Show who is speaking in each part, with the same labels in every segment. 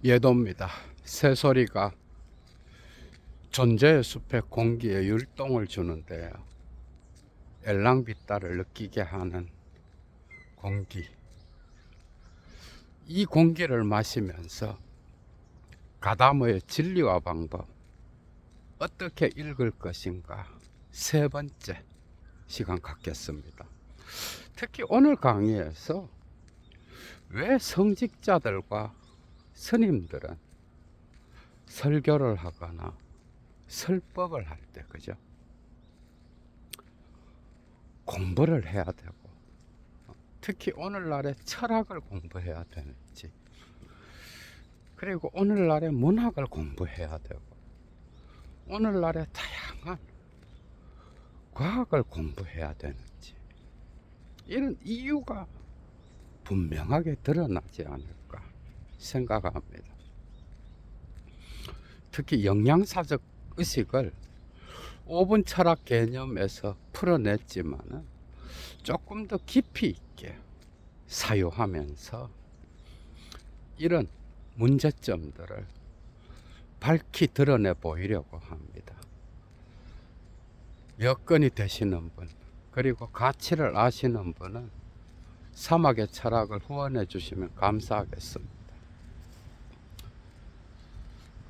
Speaker 1: 예도입니다. 새소리가 존재의 숲의 공기에 율동을 주는데요. 엘랑비타를 느끼게 하는 공기. 이 공기를 마시면서 가다머의 진리와 방법, 어떻게 읽을 것인가 세 번째 시간 갖겠습니다. 특히 오늘 강의에서 왜 성직자들과 스님들은 설교를 하거나 설법을 할 때, 그죠? 공부를 해야 되고, 특히 오늘날의 철학을 공부해야 되는지, 그리고 오늘날의 문학을 공부해야 되고, 오늘날의 다양한 과학을 공부해야 되는지, 이런 이유가 분명하게 드러나지 않을까 생각합니다. 특히 영양사적 의식을 5분 철학 개념에서 풀어냈지만은 조금 더 깊이 있게 사유하면서 이런 문제점들을 밝히 드러내 보이려고 합니다. 여건이 되시는 분, 그리고 가치를 아시는 분은 사막의 철학을 후원해 주시면 감사하겠습니다.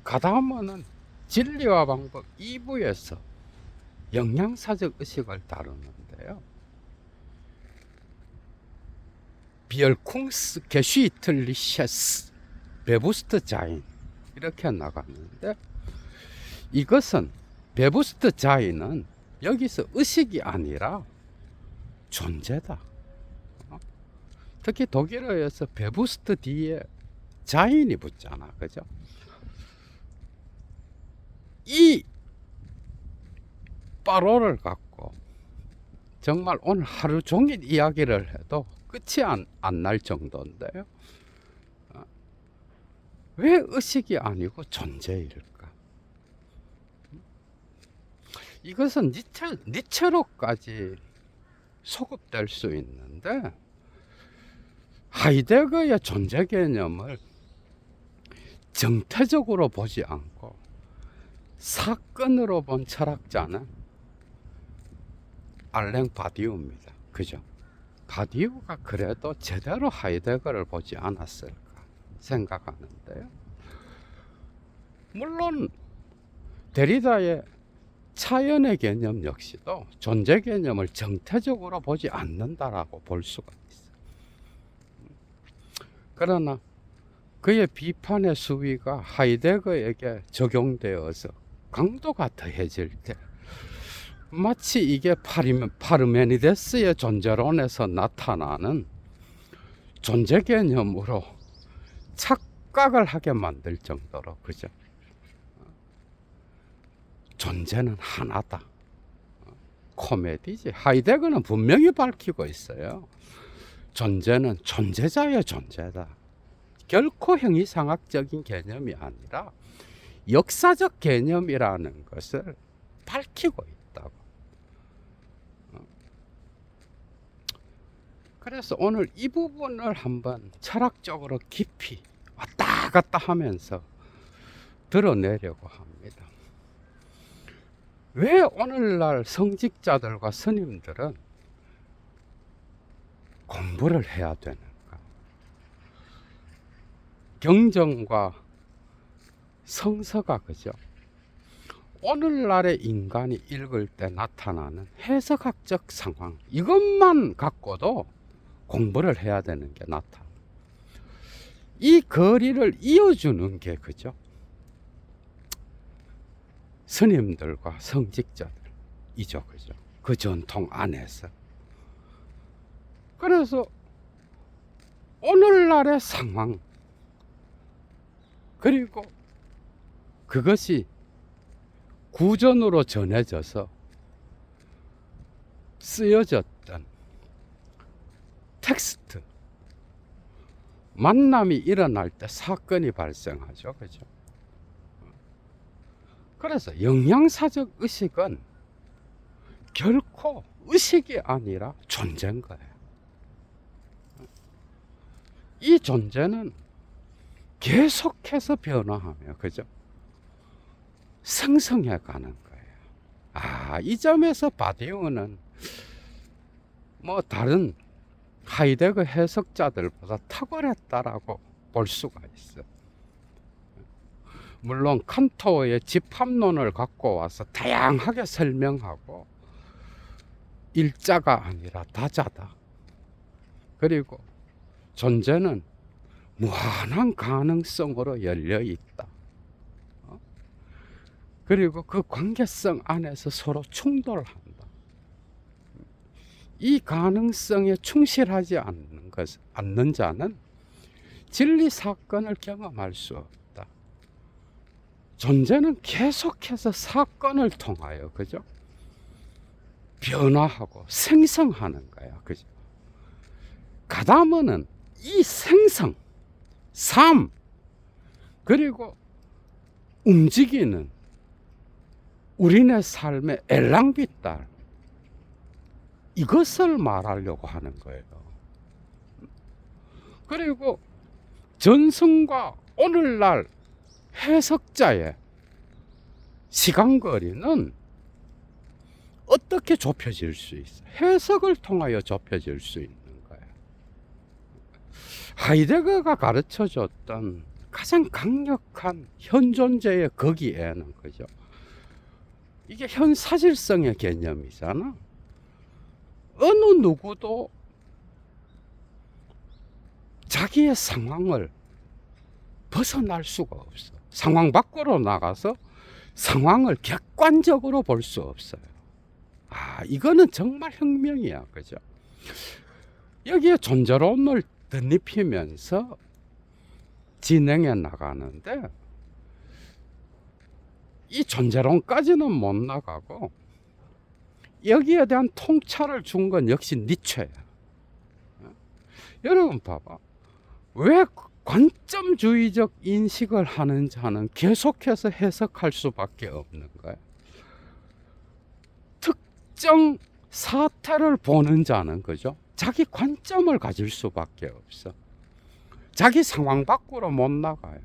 Speaker 1: 가다음은 진리와 방법 2부에서 영양사적 의식을 다루는데요. 비얼쿵스 게슈이틀리셰스 베부스트 자인 이렇게 나갔는데, 이것은 베부스트 자인은 여기서 의식이 아니라 존재다. 특히 독일어에서 베부스트 뒤에 자인이 붙잖아, 그죠? 이 빠로를 갖고 정말 오늘 하루 종일 이야기를 해도 끝이 안 날 정도인데요. 왜 의식이 아니고 존재일까? 이것은 니체로까지 소급될 수 있는데, 하이데거의 존재 개념을 정태적으로 보지 않고 사건으로 본 철학자는 알랭 바디우입니다. 그죠? 바디우가 그래도 제대로 하이데거를 보지 않았을까 생각하는데요. 물론 데리다의 차연의 개념 역시도 존재 개념을 정태적으로 보지 않는다라고 볼 수가 있어요. 그러나 그의 비판의 수위가 하이데거에게 적용되어서 강도가 더해질 때, 마치 이게 파르메니데스의 존재론에서 나타나는 존재 개념으로 착각을 하게 만들 정도로, 그죠? 존재는 하나다. 코미디지. 하이데거는 분명히 밝히고 있어요. 존재는 존재자의 존재다. 결코 형이상학적인 개념이 아니라 역사적 개념이라는 것을 밝히고 있다고. 그래서 오늘 이 부분을 한번 철학적으로 깊이 왔다 갔다 하면서 드러내려고 합니다. 왜 오늘날 성직자들과 스님들은 공부를 해야 되는가? 경전과 성서가, 그죠? 오늘날의 인간이 읽을 때 나타나는 해석학적 상황, 이것만 갖고도 공부를 해야 되는 게 나타나. 이 거리를 이어주는 게, 그죠? 스님들과 성직자들이죠, 그죠? 그 전통 안에서. 그래서 오늘날의 상황, 그리고 그것이 구전으로 전해져서 쓰여졌던 텍스트, 만남이 일어날 때 사건이 발생하죠, 그죠? 그래서 영양사적 의식은 결코 의식이 아니라 존재인 거예요. 이 존재는 계속해서 변화하며, 그죠? 생성해 가는 거예요. 이 점에서 바디우는 뭐 다른 하이데거 해석자들보다 탁월했다라고 볼 수가 있어요. 물론 칸토의 집합론을 갖고 와서 다양하게 설명하고 일자가 아니라 다자다. 그리고 존재는 무한한 가능성으로 열려 있다. 그리고 그 관계성 안에서 서로 충돌한다. 이 가능성에 충실하지 않는 자는 진리 사건을 경험할 수 없다. 존재는 계속해서 사건을 통하여, 그죠? 변화하고 생성하는 거야, 그죠? 가다머는 이 생성, 삶, 그리고 움직이는 우리네 삶의 엘랑비탈, 이것을 말하려고 하는 거예요. 그리고 전승과 오늘날 해석자의 시간거리는 어떻게 좁혀질 수 있어? 해석을 통하여 좁혀질 수 있는 거예요. 하이데거가 가르쳐줬던 가장 강력한 현존재의 거기에는, 그죠? 이게 현사실성의 개념이잖아. 어느 누구도 자기의 상황을 벗어날 수가 없어. 상황 밖으로 나가서 상황을 객관적으로 볼 수 없어요. 이거는 정말 혁명이야, 그죠? 여기에 존재론을 덧입히면서 진행해 나가는데, 이 존재론까지는 못 나가고 여기에 대한 통찰을 준 건 역시 니체야. 여러분 봐봐. 왜 관점주의적 인식을 하는 자는 계속해서 해석할 수밖에 없는 거야? 특정 사태를 보는 자는, 그죠? 자기 관점을 가질 수밖에 없어. 자기 상황 밖으로 못 나가요.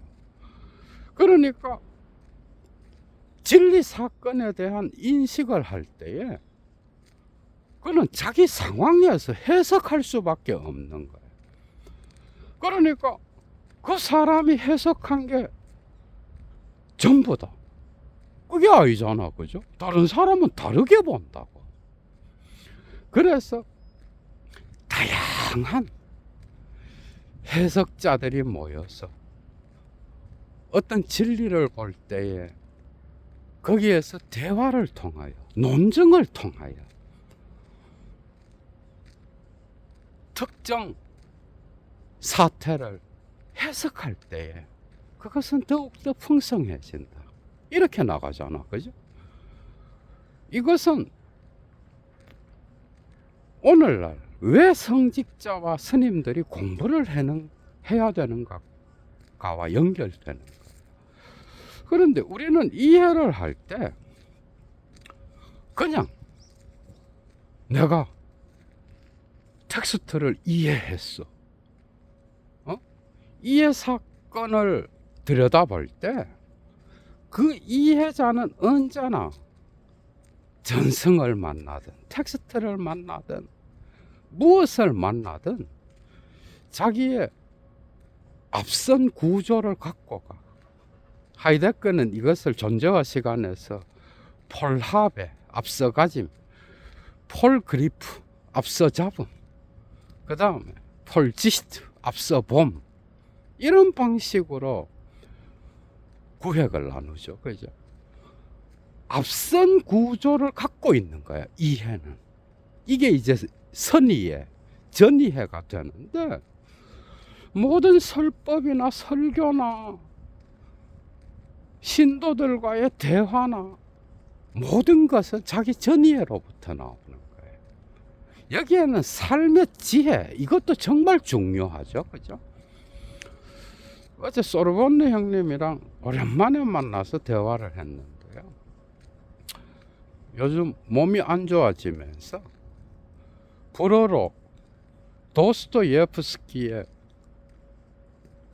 Speaker 1: 그러니까 진리 사건에 대한 인식을 할 때에 그는 자기 상황에서 해석할 수밖에 없는 거예요. 그러니까 그 사람이 해석한 게 전부다. 그게 아니잖아, 그죠? 다른 사람은 다르게 본다고. 그래서 다양한 해석자들이 모여서 어떤 진리를 볼 때에 거기에서 대화를 통하여, 논증을 통하여 특정 사태를 해석할 때에 그것은 더욱더 풍성해진다. 이렇게 나가잖아, 그죠? 이것은 오늘날 왜 성직자와 스님들이 공부를 해야 되는가와 연결되는 거예요. 그런데 우리는 이해를 할 때 그냥 내가 텍스트를 이해했어. 이해 사건을 들여다볼 때 그 이해자는 언제나 전승을 만나든 텍스트를 만나든 무엇을 만나든 자기의 앞선 구조를 갖고 가. 하이데거는 이것을 존재와 시간에서 폴하베, 앞서가짐, 폴그리프, 앞서 잡음, 그 다음에 폴지스트, 앞서 봄, 이런 방식으로 구획을 나누죠. 그죠? 앞선 구조를 갖고 있는 거야, 이해는. 이게 이제 선이해, 전이해가 되는데, 모든 설법이나 설교나 신도들과의 대화나 모든 것은 자기 전이해로부터 나오는 거예요. 여기에는 삶의 지혜, 이것도 정말 중요하죠. 그죠? 어제 소르본네 형님이랑 오랜만에 만나서 대화를 했는데요. 요즘 몸이 안 좋아지면서 불어로 도스토예프스키의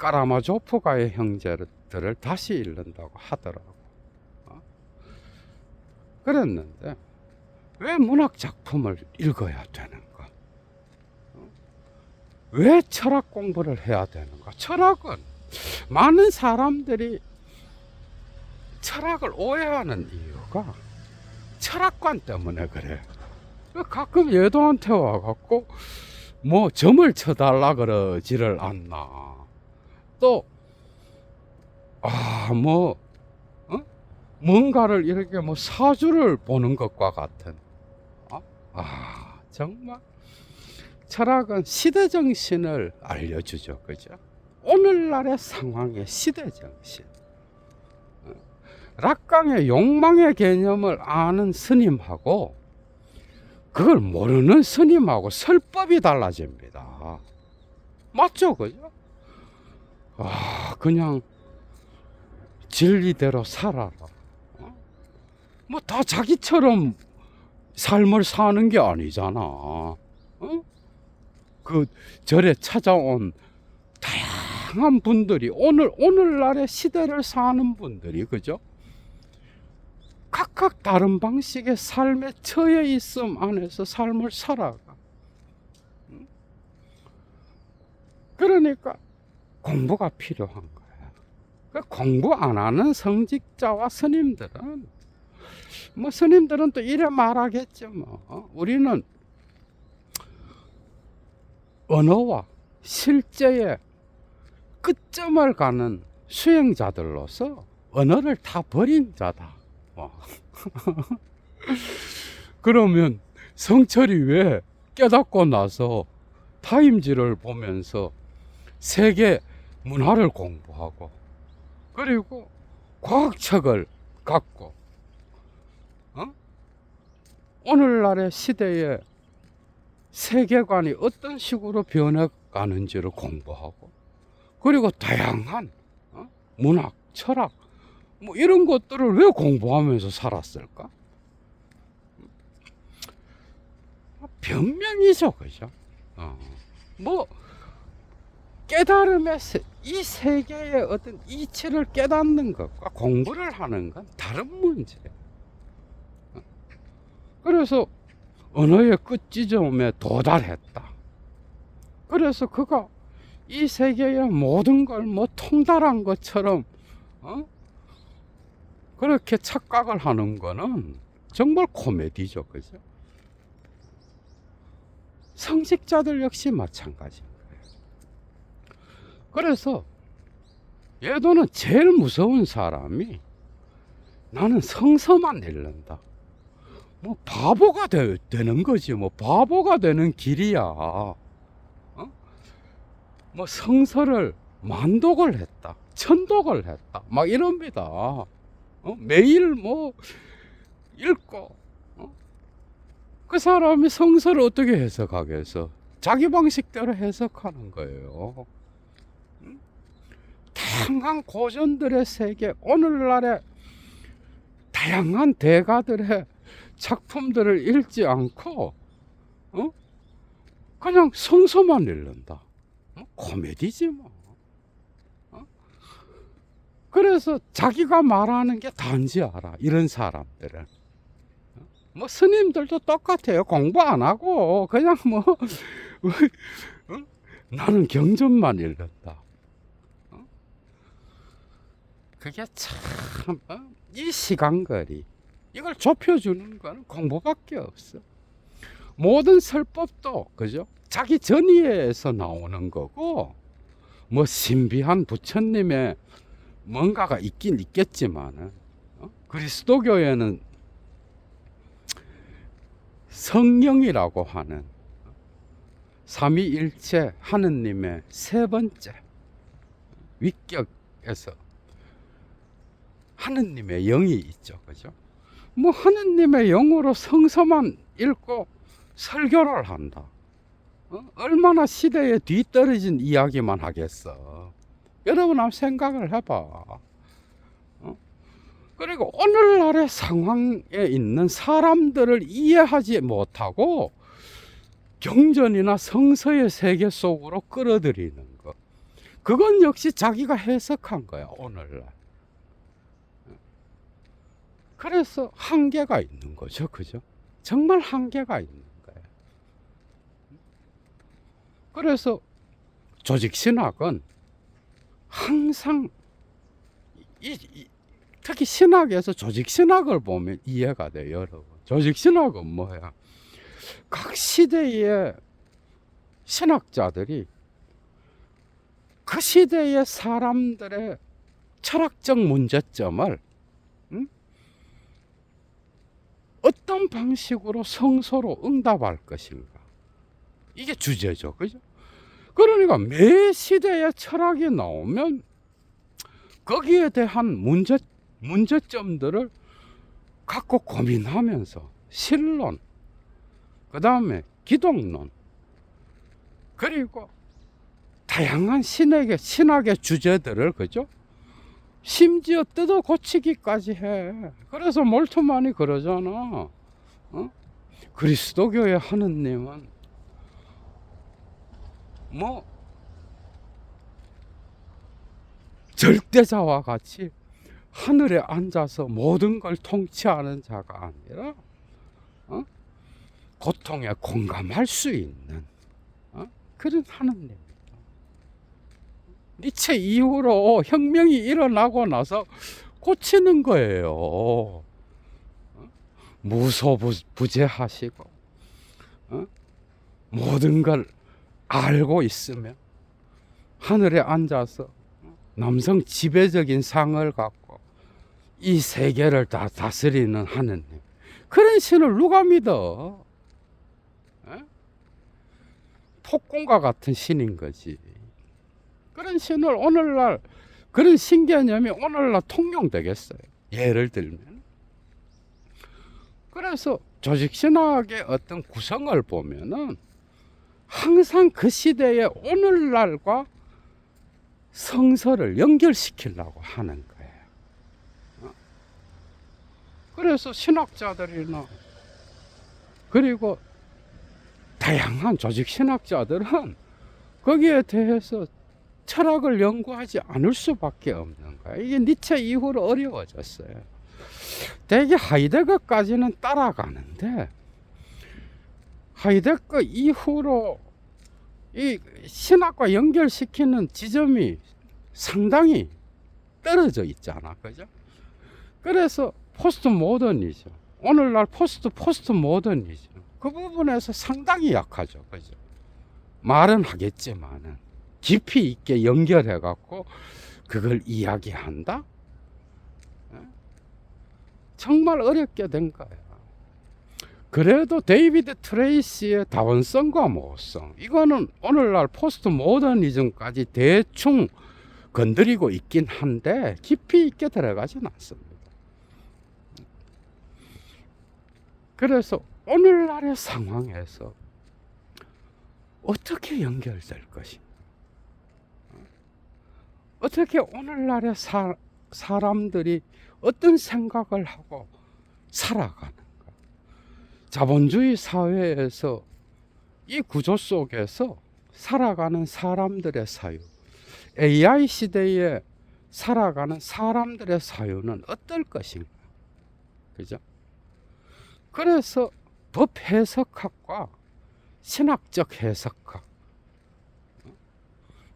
Speaker 1: 까라마조프가의 형제들을 다시 읽는다고 하더라고. 그랬는데 왜 문학 작품을 읽어야 되는가? 왜 철학 공부를 해야 되는가? 철학은 많은 사람들이 철학을 오해하는 이유가 철학관 때문에 그래. 가끔 얘도한테 와갖고 뭐 점을 쳐달라 그러지를 않나. 또 뭔가를 이렇게 뭐 사주를 보는 것과 같은. 정말 철학은 시대 정신을 알려주죠, 그죠? 오늘날의 상황의 시대 정신. 락강의 욕망의 개념을 아는 스님하고 그걸 모르는 스님하고 설법이 달라집니다. 맞죠, 그죠? 그냥 진리대로 살아라. 뭐 다 자기처럼 삶을 사는 게 아니잖아. 그 절에 찾아온 다양한 분들이 오늘날의 시대를 사는 분들이, 그죠? 각각 다른 방식의 삶에 처해 있음 안에서 삶을 살아가. 그러니까 공부가 필요한 거야. 공부 안 하는 성직자와 스님들은 스님들은 또 이래 말하겠죠. 우리는 언어와 실제의 끝점을 가는 수행자들로서 언어를 다 버린 자다. 그러면 성철이 왜 깨닫고 나서 타임지를 보면서 세계 문화를 공부하고 그리고 과학책을 갖고 오늘날의 시대의 세계관이 어떤 식으로 변해가는지를 공부하고 그리고 다양한 문학, 철학 뭐 이런 것들을 왜 공부하면서 살았을까? 변명이죠, 그죠? 깨달음의 이 세계의 어떤 이치를 깨닫는 것과 공부를 하는 건 다른 문제예요. 그래서 언어의 끝지점에 도달했다. 그래서 그가 이 세계의 모든 걸 통달한 것처럼 그렇게 착각을 하는 거는 정말 코미디죠, 그죠? 성직자들 역시 마찬가지인 거예요. 그래서 예도는 제일 무서운 사람이 나는 성서만 읽는다. 바보가 되는 거지. 바보가 되는 길이야. 성서를 만독을 했다. 천독을 했다. 막 이럽니다. 매일 읽고. 그 사람이 성서를 어떻게 해석하겠어? 자기 방식대로 해석하는 거예요. 다양한 고전들의 세계, 오늘날의 다양한 대가들의 작품들을 읽지 않고 그냥 성서만 읽는다. 코미디지 뭐. 그래서 자기가 말하는 게 단지 알아. 이런 사람들은 스님들도 똑같아요. 공부 안 하고 그냥 나는 경전만 읽는다. 그게 참 이 시간거리 이걸 좁혀주는 건 공부밖에 없어. 모든 설법도 그죠? 자기 전의에서 나오는 거고 신비한 부처님의 뭔가가 있긴 있겠지만은 그리스도교에는 성령이라고 하는 삼위일체 하느님의 세 번째 위격에서 하느님의 영이 있죠, 그죠? 하느님의 영으로 성서만 읽고 설교를 한다. 얼마나 시대에 뒤떨어진 이야기만 하겠어. 여러분 한번 생각을 해봐. 그리고 오늘날의 상황에 있는 사람들을 이해하지 못하고 경전이나 성서의 세계 속으로 끌어들이는 것. 그건 역시 자기가 해석한 거야, 오늘날. 그래서 한계가 있는 거죠, 그죠? 정말 한계가 있는 거예요. 그래서 조직신학은 항상 특히 신학에서 조직신학을 보면 이해가 돼요, 여러분. 조직신학은 뭐야? 각 시대의 신학자들이 그 시대의 사람들의 철학적 문제점을 어떤 방식으로 성서로 응답할 것인가, 이게 주제죠, 그죠? 그러니까 매 시대의 철학이 나오면 거기에 대한 문제점들을 갖고 고민하면서 신론, 그 다음에 기독론, 그리고 다양한 신학의 주제들을, 그죠? 심지어 뜯어 고치기까지 해. 그래서 몰트만이 그러잖아. 그리스도교의 하느님은 뭐 절대자와 같이 하늘에 앉아서 모든 걸 통치하는 자가 아니라 고통에 공감할 수 있는 그런 하느님. 니체 이후로 혁명이 일어나고 나서 고치는 거예요. 무소부재하시고 모든 걸 알고 있으며 하늘에 앉아서 남성 지배적인 상을 갖고 이 세계를 다 다스리는 하느님, 그런 신을 누가 믿어? 폭군과 같은 신인 거지. 그런 신을 오늘날, 그런 신개념이 오늘날 통용되겠어요, 예를 들면. 그래서 조직신학의 어떤 구성을 보면은 항상 그 시대의 오늘날과 성서를 연결시키려고 하는 거예요. 그래서 신학자들이나 그리고 다양한 조직신학자들은 거기에 대해서 철학을 연구하지 않을 수밖에 없는 거예요. 이게 니체 이후로 어려워졌어요. 대개 하이데거까지는 따라가는데 하이데거 이후로 이 신학과 연결시키는 지점이 상당히 떨어져 있잖아, 그죠? 그래서 포스트 모더니즘, 오늘날 포스트 모더니즘, 그 부분에서 상당히 약하죠, 그죠? 말은 하겠지만은 깊이 있게 연결해 갖고 그걸 이야기한다? 정말 어렵게 된 거예요. 그래도 데이비드 트레이시의 다원성과 모호성, 이거는 오늘날 포스트 모더니즘까지 대충 건드리고 있긴 한데 깊이 있게 들어가진 않습니다. 그래서 오늘날의 상황에서 어떻게 연결될 것인가, 어떻게 오늘날의 사람들이 어떤 생각을 하고 살아가는가, 자본주의 사회에서 이 구조 속에서 살아가는 사람들의 사유, AI 시대에 살아가는 사람들의 사유는 어떨 것인가, 그죠? 그래서 법 해석학과 신학적 해석학,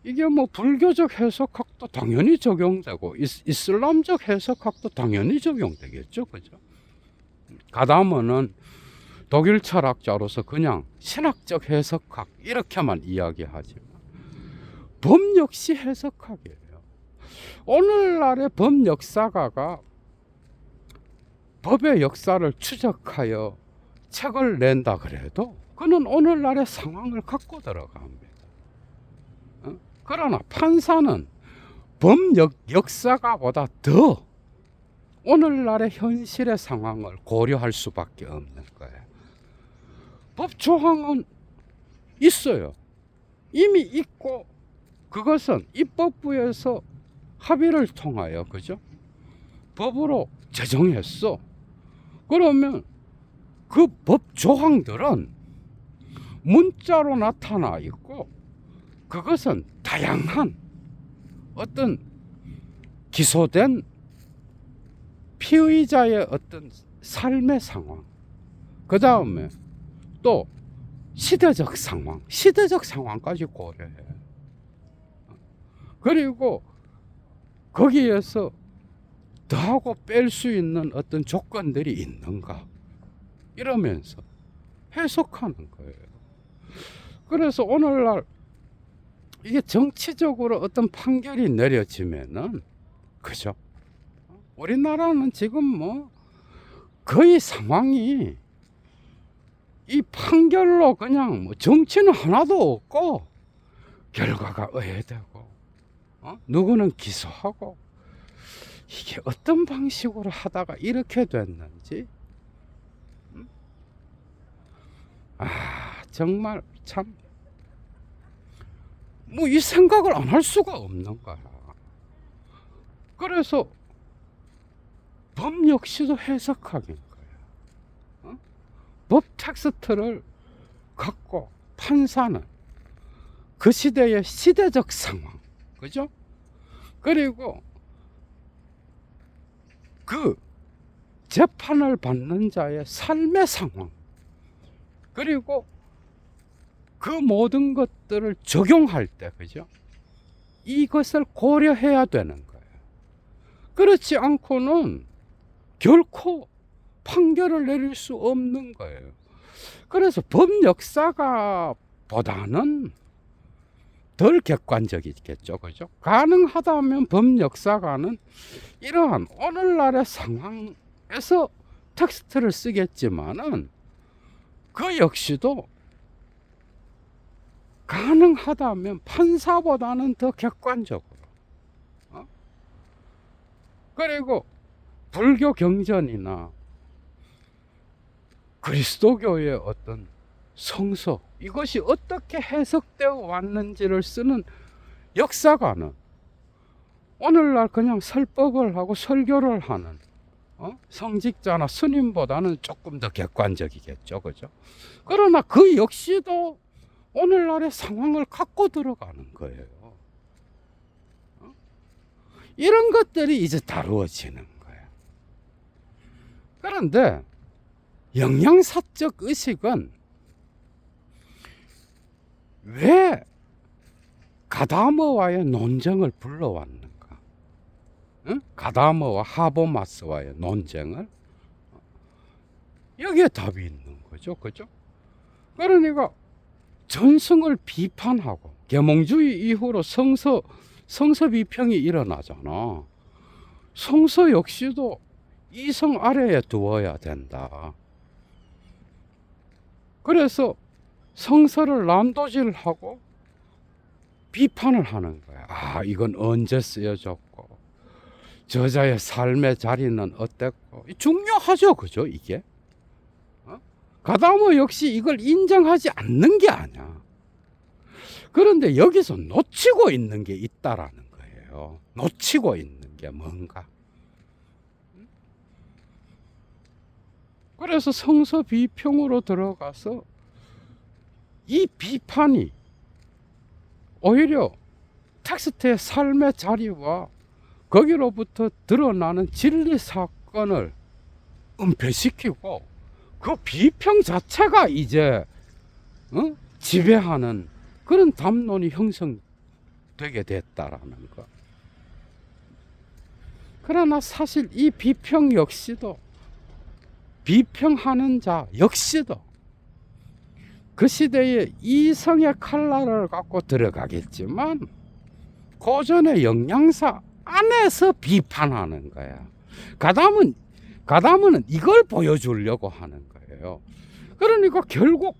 Speaker 1: 이게 뭐 불교적 해석학도 당연히 적용되고 이슬람적 해석학도 당연히 적용되겠죠, 그죠? 가다면은 독일 철학자로서 그냥 신학적 해석학 이렇게만 이야기하지만 법 역시 해석학이에요. 오늘날의 법 역사가가 법의 역사를 추적하여 책을 낸다 그래도 그는 오늘날의 상황을 갖고 들어갑니다. 그러나 판사는 법 역사가보다 더 오늘날의 현실의 상황을 고려할 수밖에 없는 거예요. 법 조항은 있어요. 이미 있고 그것은 입법부에서 합의를 통하여, 그죠? 법으로 제정했어. 그러면 그 법 조항들은 문자로 나타나 있고 그것은 다양한 어떤 기소된 피의자의 어떤 삶의 상황, 그 다음에 또 시대적 상황까지 고려해. 그리고 거기에서 더하고 뺄 수 있는 어떤 조건들이 있는가, 이러면서 해석하는 거예요. 그래서 오늘날 이게 정치적으로 어떤 판결이 내려지면은, 그죠? 우리나라는 지금 뭐 거의 상황이 이 판결로 그냥 뭐 정치는 하나도 없고 결과가 의해되고, 누구는 기소하고, 이게 어떤 방식으로 하다가 이렇게 됐는지, 정말 참 뭐 이 생각을 안 할 수가 없는 거야. 그래서 법 역시도 해석하기인 거야. 법 텍스트를 갖고 판사는 그 시대의 시대적 상황, 그죠? 그리고 그 재판을 받는 자의 삶의 상황, 그리고 그 모든 것들을 적용할 때, 그죠? 이것을 고려해야 되는 거예요. 그렇지 않고는 결코 판결을 내릴 수 없는 거예요. 그래서 법 역사가 보다는 덜 객관적이겠죠, 그죠? 가능하다면 법 역사가는 이러한 오늘날의 상황에서 텍스트를 쓰겠지만은, 그 역시도 가능하다면 판사보다는 더 객관적으로, 그리고 불교 경전이나 그리스도교의 어떤 성서, 이것이 어떻게 해석되어 왔는지를 쓰는 역사가는 오늘날 그냥 설법을 하고 설교를 하는 성직자나 스님보다는 조금 더 객관적이겠죠, 그죠? 그러나 그 역시도 오늘날의 상황을 갖고 들어가는 거예요. 이런 것들이 이제 다루어지는 거예요. 그런데 영양사적 의식은 왜 가다머와의 논쟁을 불러왔는가? 가다머와 하보마스와의 논쟁을, 여기에 답이 있는 거죠, 그죠? 그러니까 전승을 비판하고 계몽주의 이후로 성서 비평이 일어나잖아. 성서 역시도 이성 아래에 두어야 된다. 그래서 성서를 난도질하고 비판을 하는 거야. 이건 언제 쓰여졌고, 저자의 삶의 자리는 어땠고, 중요하죠, 그죠, 이게? 가다모 역시 이걸 인정하지 않는 게 아니야. 그런데 여기서 놓치고 있는 게 있다라는 거예요. 놓치고 있는 게 뭔가. 그래서 성서 비평으로 들어가서 이 비판이 오히려 텍스트의 삶의 자리와 거기로부터 드러나는 진리 사건을 은폐시키고, 그 비평 자체가 이제 지배하는 그런 담론이 형성되게 됐다라는 거. 그러나 사실 이 비평 역시도, 비평하는 자 역시도 그 시대의 이성의 칼날을 갖고 들어가겠지만, 고전의 영양사 안에서 비판하는 거야. 가다문은 이걸 보여주려고 하는 거예요. 그러니까 결국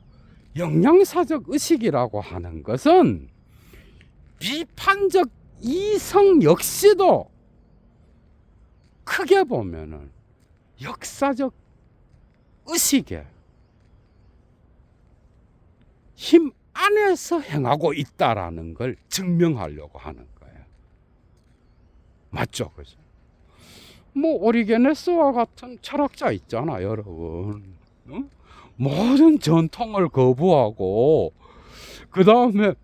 Speaker 1: 영양사적 의식이라고 하는 것은 비판적 이성 역시도 크게 보면은 역사적 의식의 힘 안에서 행하고 있다라는 걸 증명하려고 하는 거예요. 맞죠, 그죠? 뭐 오리게네스와 같은 철학자 있잖아, 여러분. 모든 전통을 거부하고 그 다음에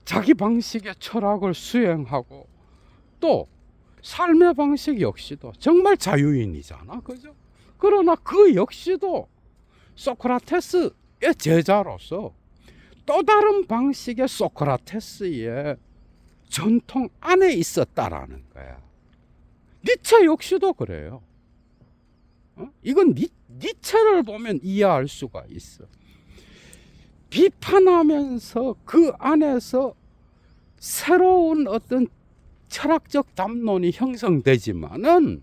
Speaker 1: 자기 방식의 철학을 수행하고 또 삶의 방식 역시도 정말 자유인이잖아, 그죠? 그러나 그 역시도 소크라테스의 제자로서 또 다른 방식의 소크라테스의 전통 안에 있었다라는 거야. 니체 역시도 그래요. 이건 니체를 보면 이해할 수가 있어. 비판하면서 그 안에서 새로운 어떤 철학적 담론이 형성되지만은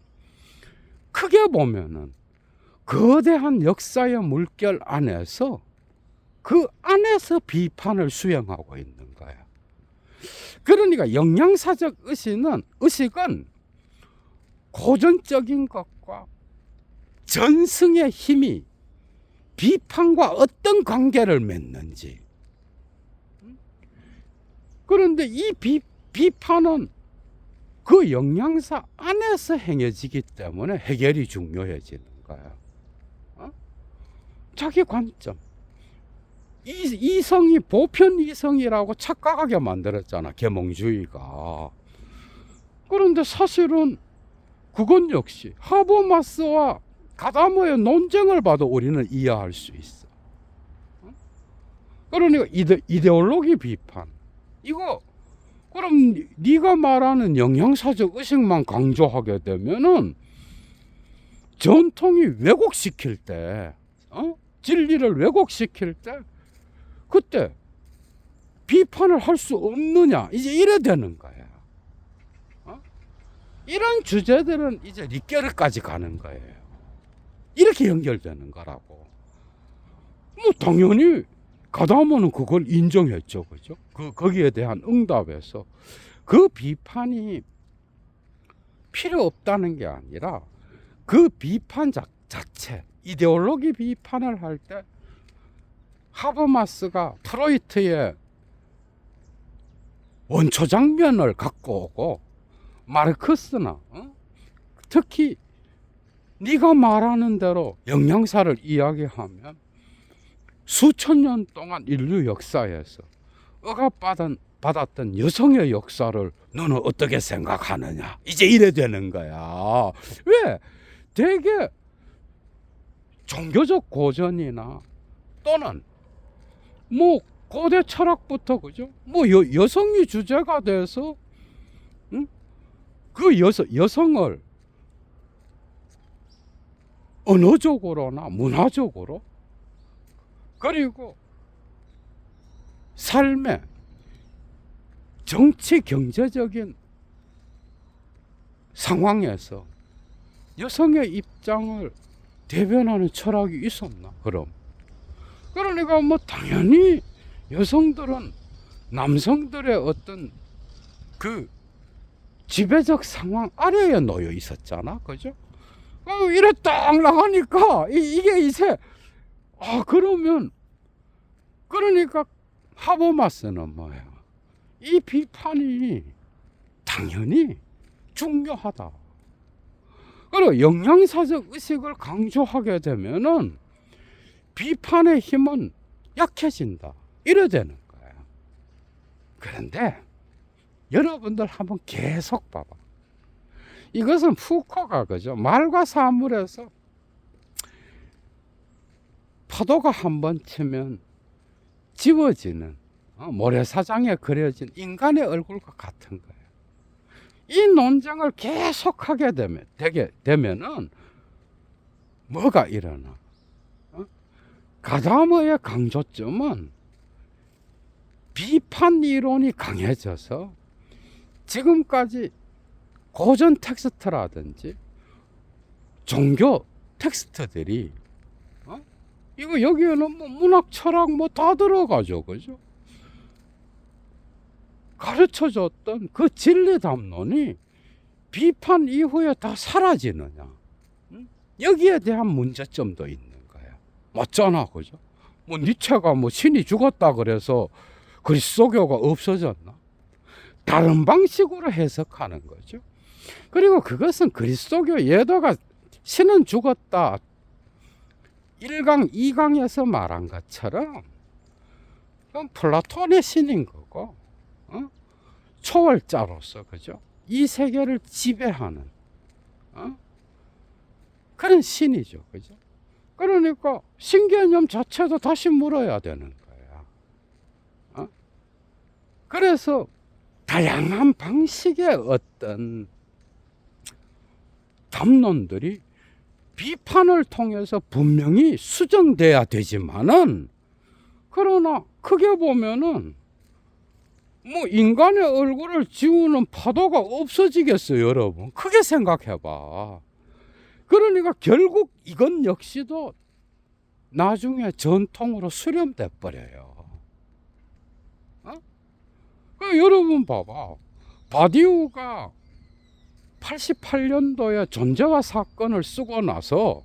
Speaker 1: 크게 보면은 거대한 역사의 물결 안에서 그 안에서 비판을 수행하고 있는 거야. 그러니까 영양사적 의식은 고전적인 것과 전승의 힘이 비판과 어떤 관계를 맺는지. 그런데 이 비판은 그 영양사 안에서 행해지기 때문에 해결이 중요해지는 거야. 자기 관점. 이성이 보편 이성이라고 착각하게 만들었잖아, 계몽주의가. 그런데 사실은 그건 역시 하버마스와 가다모의 논쟁을 봐도 우리는 이해할 수 있어. 그러니까 이데올로기 비판. 이거 그럼 네가 말하는 영양사적 의식만 강조하게 되면은 전통이 왜곡시킬 때, 진리를 왜곡시킬 때 그때 비판을 할 수 없느냐, 이제 이래 되는 거야. 이런 주제들은 이제 리케르까지 가는 거예요. 이렇게 연결되는 거라고. 뭐 당연히 가다모는 그걸 인정했죠, 그죠? 거기에 대한 응답에서 그 비판이 필요 없다는 게 아니라 그 비판 자체, 이데올로기 비판을 할 때 하버마스가 프로이트의 원초 장면을 갖고 오고 마르크스나 특히 네가 말하는 대로 영양사를 이야기하면 수천 년 동안 인류 역사에서 억압받았던 여성의 역사를 너는 어떻게 생각하느냐, 이제 이래 되는 거야. 왜? 되게 종교적 고전이나 또는 뭐 고대 철학부터, 그죠? 뭐 여성이 주제가 돼서 그 여성을 언어적으로나 문화적으로 그리고 삶의 정치 경제적인 상황에서 여성의 입장을 대변하는 철학이 있었나? 그러니까 뭐 당연히 여성들은 남성들의 어떤 그 지배적 상황 아래에 놓여 있었잖아, 그죠? 이래 딱 나가니까 이게 이제 그러면 그러니까 하버마스는 뭐예요? 이 비판이 당연히 중요하다. 그리고 영양사적 의식을 강조하게 되면은 비판의 힘은 약해진다. 이래 되는 거야. 그런데 여러분들 한번 계속 봐봐. 이것은 푸코가, 그죠? 말과 사물에서 파도가 한번 치면 지워지는 모래사장에 그려진 인간의 얼굴과 같은 거예요. 이 논쟁을 계속하게 되면은 뭐가 일어나? 가다모의 강조점은 비판 이론이 강해져서 지금까지 고전 텍스트라든지 종교 텍스트들이 이거 여기에는 뭐 문학, 철학 뭐 다 들어가죠, 그죠? 가르쳐줬던 그 진리 담론이 비판 이후에 다 사라지느냐? 여기에 대한 문제점도 있는 거야. 맞잖아, 그죠? 뭐 니체가 뭐 신이 죽었다 그래서 그리스도교가 없어졌나? 다른 방식으로 해석하는 거죠. 그리고 그것은 그리스도교 예도가 신은 죽었다 1강, 2강에서 말한 것처럼 그건 플라톤의 신인 거고 초월자로서, 그죠? 이 세계를 지배하는 그런 신이죠, 그죠? 그러니까 신개념 자체도 다시 물어야 되는 거야. 그래서 다양한 방식의 어떤 담론들이 비판을 통해서 분명히 수정돼야 되지만은, 그러나 크게 보면은 뭐 인간의 얼굴을 지우는 파도가 없어지겠어요, 여러분. 크게 생각해봐. 그러니까 결국 이건 역시도 나중에 전통으로 수렴돼 버려요. 여러분 봐봐. 바디우가 88년도에 존재와 사건을 쓰고 나서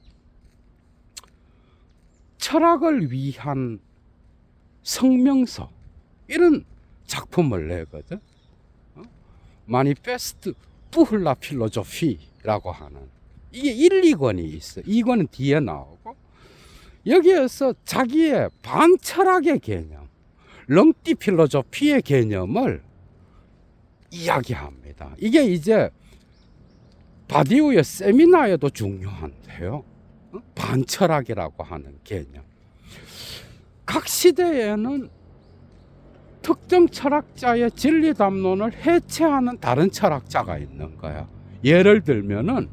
Speaker 1: 철학을 위한 성명서, 이런 작품을 내거든. 마니페스트 뿌훌라 필로조피라고 하는, 이게 1, 2권이 있어. 2권은 뒤에 나오고, 여기에서 자기의 반철학의 개념, 렁띠 필로조피의 개념을 이야기합니다. 이게 이제 바디우의 세미나에도 중요한데요. 반철학이라고 하는 개념. 각 시대에는 특정 철학자의 진리 담론을 해체하는 다른 철학자가 있는 거야. 예를 들면은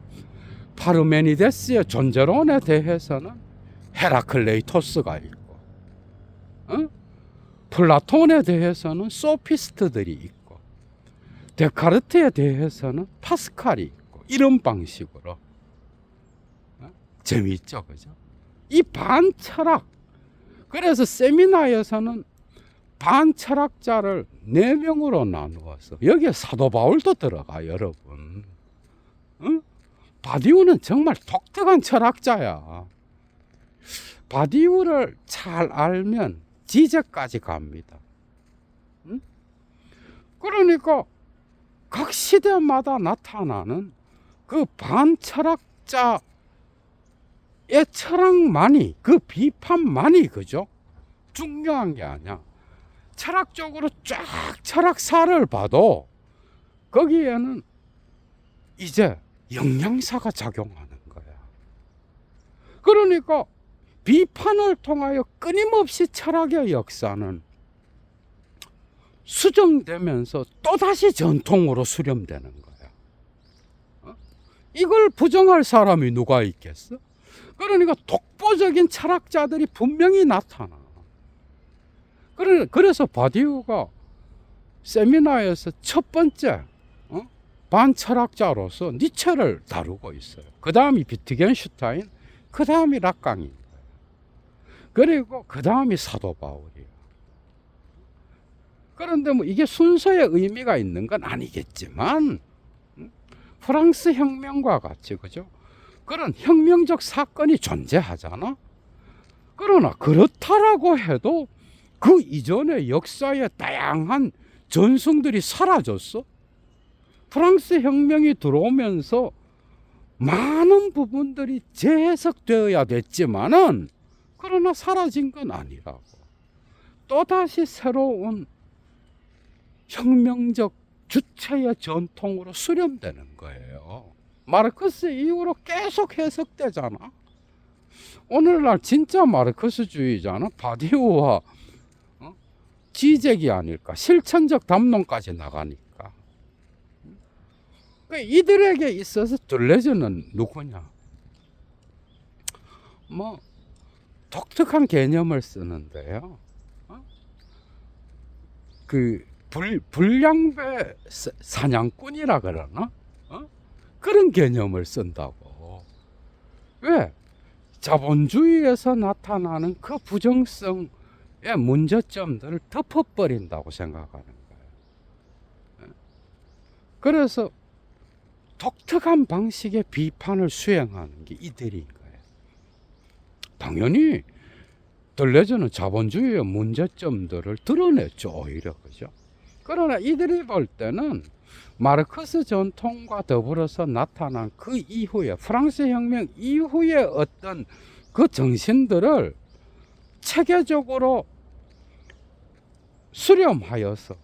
Speaker 1: 파르메니데스의 존재론에 대해서는 헤라클레이토스가 있고, 플라톤에 대해서는 소피스트들이 있고, 데카르트에 대해서는 파스칼이 있고, 이런 방식으로. 재미있죠, 그죠? 이 반철학. 그래서 세미나에서는 반철학자를 4명으로 나누어서, 여기에 사도 바울도 들어가, 여러분. 바디우는 정말 독특한 철학자야. 바디우를 잘 알면 지제까지 갑니다. 그러니까 각 시대마다 나타나는 그 반철학자의 철학만이, 그 비판만이, 그죠? 중요한 게 아니야. 철학적으로 쫙 철학사를 봐도 거기에는 이제 영양사가 작용하는 거야. 그러니까 비판을 통하여 끊임없이 철학의 역사는 수정되면서 또다시 전통으로 수렴되는 거야. 이걸 부정할 사람이 누가 있겠어? 그러니까 독보적인 철학자들이 분명히 나타나. 그래서 바디우가 세미나에서 첫 번째 반철학자로서 니체를 다루고 있어요. 그 다음이 비트겐슈타인, 그 다음이 락강인 거예요. 그리고 그 다음이 사도 바울이에요. 그런데 뭐 이게 순서의 의미가 있는 건 아니겠지만, 프랑스 혁명과 같이, 그죠? 그런 혁명적 사건이 존재하잖아. 그러나 그렇다라고 해도 그 이전의 역사의 다양한 전승들이 사라졌어. 프랑스 혁명이 들어오면서 많은 부분들이 재해석되어야 됐지만은, 그러나 사라진 건 아니라고. 또다시 새로운 혁명적 주체의 전통으로 수렴되는 거예요. 마르크스 이후로 계속 해석되잖아. 오늘날 진짜 마르크스주의자는 바디우와 지적이 아닐까, 실천적 담론까지 나가니까. 이들에게 있어서 들레즈는 누구냐? 뭐 독특한 개념을 쓰는데요. 그 불량배 사냥꾼이라 그러나? 그런 개념을 쓴다고. 왜? 자본주의에서 나타나는 그 부정성의 문제점들을 덮어버린다고 생각하는 거예요. 그래서 독특한 방식의 비판을 수행하는 게 이들인 거예요. 당연히 들레즈는 자본주의의 문제점들을 드러냈죠, 오히려, 그죠? 그러나 이들이 볼 때는 마르크스 전통과 더불어서 나타난 그 이후에, 프랑스 혁명 이후의 어떤 그 정신들을 체계적으로 수렴하여서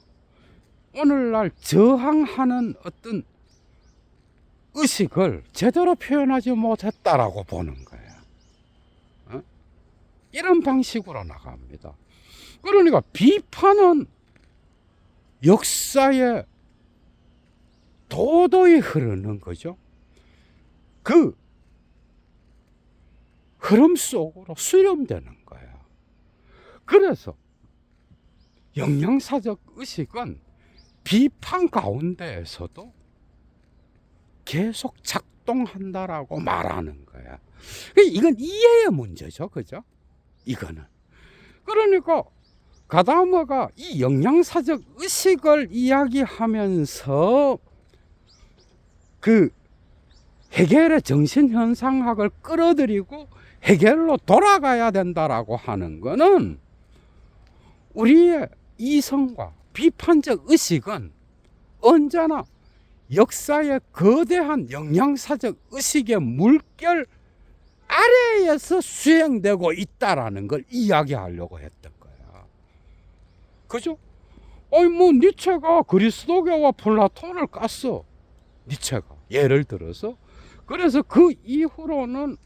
Speaker 1: 오늘날 저항하는 어떤 의식을 제대로 표현하지 못했다라고 보는 거예요. 어? 이런 방식으로 나갑니다. 그러니까 비판은 역사에 도도히 흐르는 거죠. 그 흐름 속으로 수렴되는 거예요. 그래서 영양사적 의식은 비판 가운데에서도 계속 작동한다라고 말하는 거야. 이건 이해의 문제죠. 그죠? 이거는. 그러니까 가다머가 이 영양사적 의식을 이야기하면서 그 헤겔의 정신현상학을 끌어들이고 헤겔로 돌아가야 된다라고 하는 거는 우리의 이성과 비판적 의식은 언제나 역사의 거대한 영양사적 의식의 물결 아래에서 수행되고 있다라는 걸 이야기하려고 했던 거야. 그죠? 뭐 니체가 그리스도교와 플라톤을 깠어. 니체가 예를 들어서. 그래서 그 이후로는